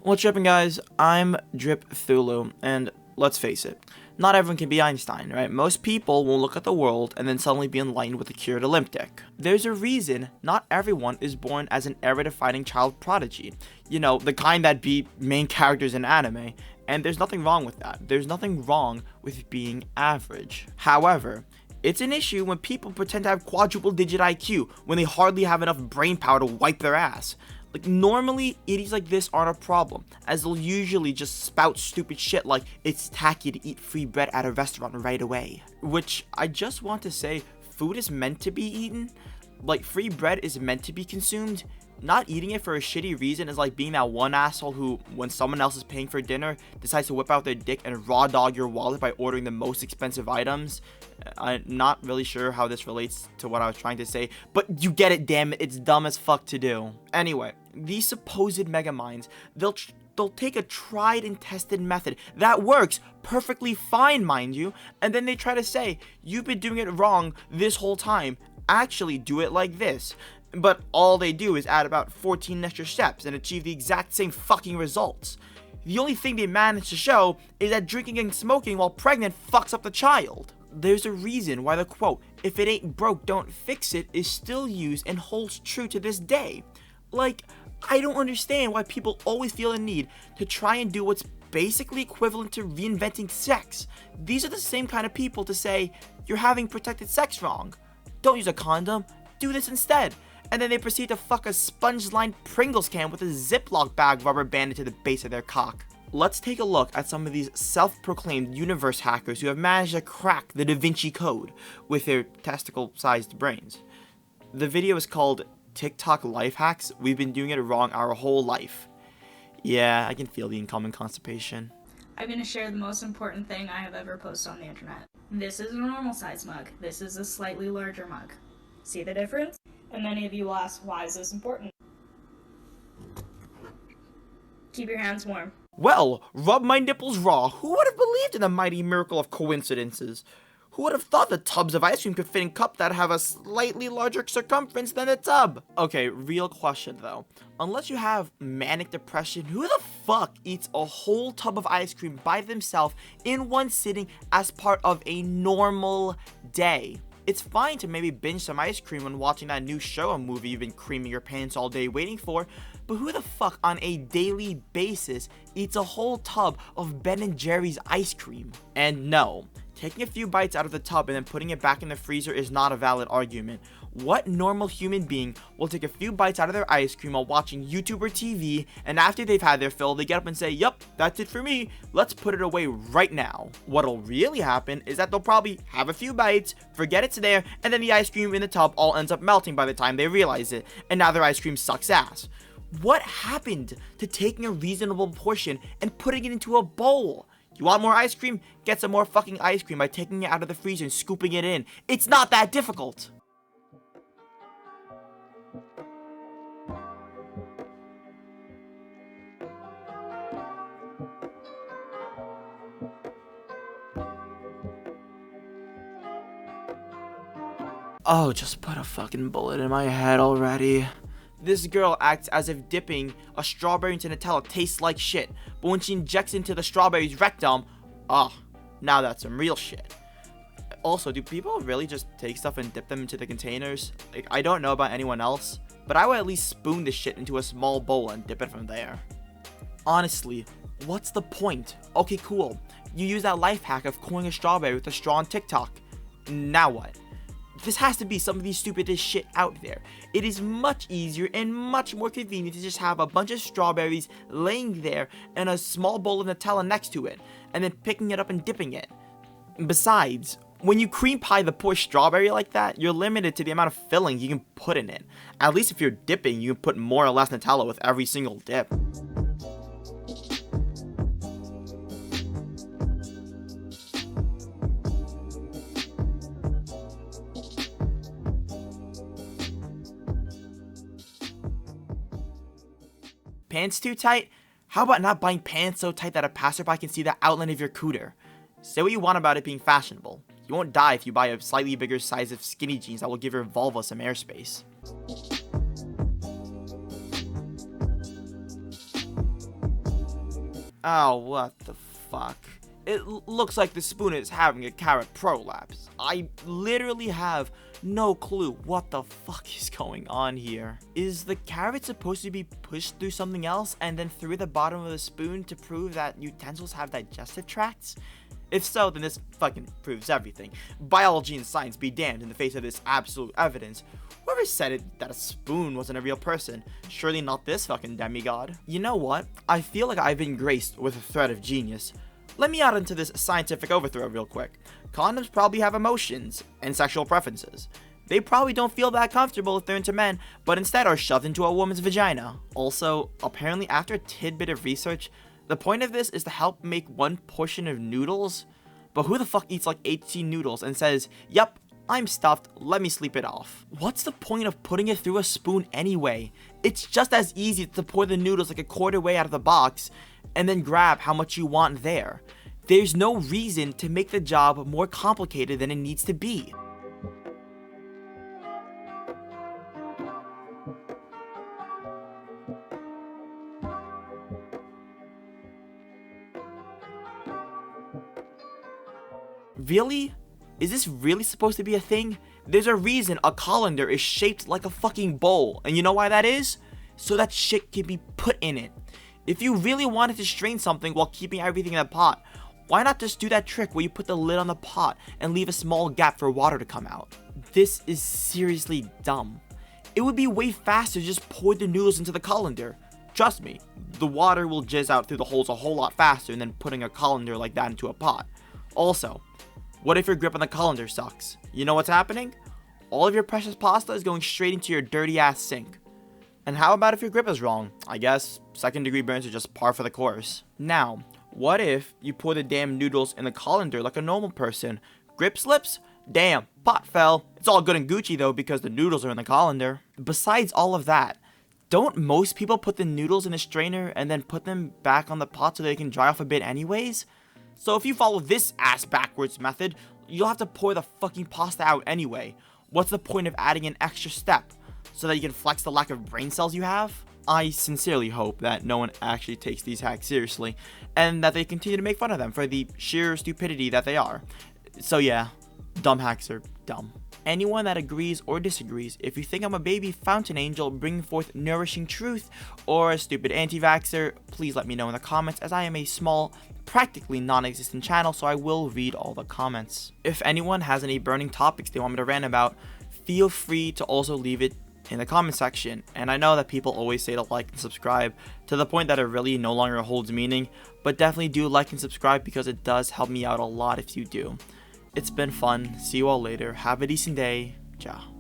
What's tripping, guys? I'm Drip Thulu, and let's face it, not everyone can be Einstein, right? Most people will look at the world and then suddenly be enlightened with a cured Olympic. There's a reason not everyone is born as an era-defining child prodigy. You know, the kind that be main characters in anime, and there's nothing wrong with that. There's nothing wrong with being average. However, it's an issue when people pretend to have quadruple digit IQ when they hardly have enough brain power to wipe their ass. Like, normally, idiots like this aren't a problem, as they'll usually just spout stupid shit like, it's tacky to eat free bread at a restaurant right away. Which, I just want to say, food is meant to be eaten. Like, free bread is meant to be consumed. Not eating it for a shitty reason is like being that one asshole who, when someone else is paying for dinner, decides to whip out their dick and raw dog your wallet by ordering the most expensive items. I'm not really sure how this relates to what I was trying to say, but you get it, damn it, it's dumb as fuck to do. Anyway, these supposed mega minds, they'll take a tried and tested method that works perfectly fine, mind you, and then they try to say, you've been doing it wrong this whole time, actually do it like this. But all they do is add about 14 extra steps and achieve the exact same fucking results. The only thing they manage to show is that drinking and smoking while pregnant fucks up the child. There's a reason why the quote, if it ain't broke, don't fix it, is still used and holds true to this day. Like, I don't understand why people always feel a need to try and do what's basically equivalent to reinventing sex. These are the same kind of people to say, you're having protected sex wrong. Don't use a condom, do this instead. And then they proceed to fuck a sponge-lined Pringles can with a Ziploc bag rubber banded to the base of their cock. Let's take a look at some of these self-proclaimed universe hackers who have managed to crack the Da Vinci Code with their testicle-sized brains. The video is called TikTok Life Hacks. We've been doing it wrong our whole life. Yeah, I can feel the incoming constipation. I'm going to share the most important thing I have ever posted on the internet. This is a normal size mug. This is a slightly larger mug. See the difference? And many of you will ask, why is this important? Keep your hands warm. Well, rub my nipples raw. Who would have believed in the mighty miracle of coincidences? Who would have thought the tubs of ice cream could fit in cups that have a slightly larger circumference than the tub? Okay, real question though. Unless you have manic depression, who the fuck eats a whole tub of ice cream by themselves in one sitting as part of a normal day? It's fine to maybe binge some ice cream when watching that new show or movie you've been creaming your pants all day waiting for, but who the fuck on a daily basis eats a whole tub of Ben & Jerry's ice cream? And no, taking a few bites out of the tub and then putting it back in the freezer is not a valid argument. What normal human being will take a few bites out of their ice cream while watching YouTube or TV, and after they've had their fill, they get up and say, yup, that's it for me, let's put it away right now. What'll really happen is that they'll probably have a few bites, forget it's there, and then the ice cream in the tub all ends up melting by the time they realize it, and now their ice cream sucks ass. What happened to taking a reasonable portion and putting it into a bowl? You want more ice cream? Get some more fucking ice cream by taking it out of the freezer and scooping it in. It's not that difficult. Oh, just put a fucking bullet in my head already. This girl acts as if dipping a strawberry into Nutella tastes like shit, but when she injects into the strawberry's rectum, now that's some real shit. Also, do people really just take stuff and dip them into the containers? Like, I don't know about anyone else, but I would at least spoon this shit into a small bowl and dip it from there. Honestly, what's the point? Okay, cool. You use that life hack of coring a strawberry with a straw on TikTok. Now what? This has to be some of the stupidest shit out there. It is much easier and much more convenient to just have a bunch of strawberries laying there and a small bowl of Nutella next to it, and then picking it up and dipping it. Besides, when you cream pie the poor strawberry like that, you're limited to the amount of filling you can put in it. At least if you're dipping, you can put more or less Nutella with every single dip. Pants too tight? How about not buying pants so tight that a passerby can see the outline of your cooter? Say what you want about it being fashionable. You won't die if you buy a slightly bigger size of skinny jeans that will give your vulva some airspace. Oh, what the fuck? It looks like the spoon is having a carrot prolapse. I literally have no clue what the fuck is going on here. Is the carrot supposed to be pushed through something else and then through the bottom of the spoon to prove that utensils have digestive tracts? If so, then this fucking proves everything. Biology and science be damned in the face of this absolute evidence. Whoever said it that a spoon wasn't a real person? Surely not this fucking demigod. You know what? I feel like I've been graced with a thread of genius. Let me out into this scientific overthrow real quick. Condoms probably have emotions and sexual preferences. They probably don't feel that comfortable if they're into men, but instead are shoved into a woman's vagina. Also, apparently after a tidbit of research, the point of this is to help make one portion of noodles. But who the fuck eats like 18 noodles and says, "Yep, I'm stuffed, let me sleep it off"? What's the point of putting it through a spoon anyway? It's just as easy to pour the noodles like a quarter way out of the box and then grab how much you want there. There's no reason to make the job more complicated than it needs to be. Really? Is this really supposed to be a thing? There's a reason a colander is shaped like a fucking bowl, and you know why that is? So that shit can be put in it. If you really wanted to strain something while keeping everything in the pot, why not just do that trick where you put the lid on the pot and leave a small gap for water to come out? This is seriously dumb. It would be way faster to just pour the noodles into the colander. Trust me, the water will jizz out through the holes a whole lot faster than putting a colander like that into a pot. Also, what if your grip on the colander sucks? You know what's happening? All of your precious pasta is going straight into your dirty ass sink. And how about if your grip is wrong? I guess second degree burns are just par for the course. Now, what if you pour the damn noodles in the colander like a normal person? Grip slips? Damn, pot fell. It's all good and Gucci though because the noodles are in the colander. Besides all of that, don't most people put the noodles in a strainer and then put them back on the pot so they can dry off a bit anyways? So if you follow this ass backwards method, you'll have to pour the fucking pasta out anyway. What's the point of adding an extra step? So that you can flex the lack of brain cells you have? I sincerely hope that no one actually takes these hacks seriously, and that they continue to make fun of them for the sheer stupidity that they are. So yeah, dumb hacks are dumb. Anyone that agrees or disagrees, if you think I'm a baby fountain angel bringing forth nourishing truth, or a stupid anti-vaxxer, please let me know in the comments, as I am a small, practically non-existent channel, so I will read all the comments. If anyone has any burning topics they want me to rant about, feel free to also leave it in the comment section. And I know that people always say to like and subscribe, to the point that it really no longer holds meaning, but definitely do like and subscribe because it does help me out a lot if you do. It's been fun. See you all later. Have a decent day. Ciao.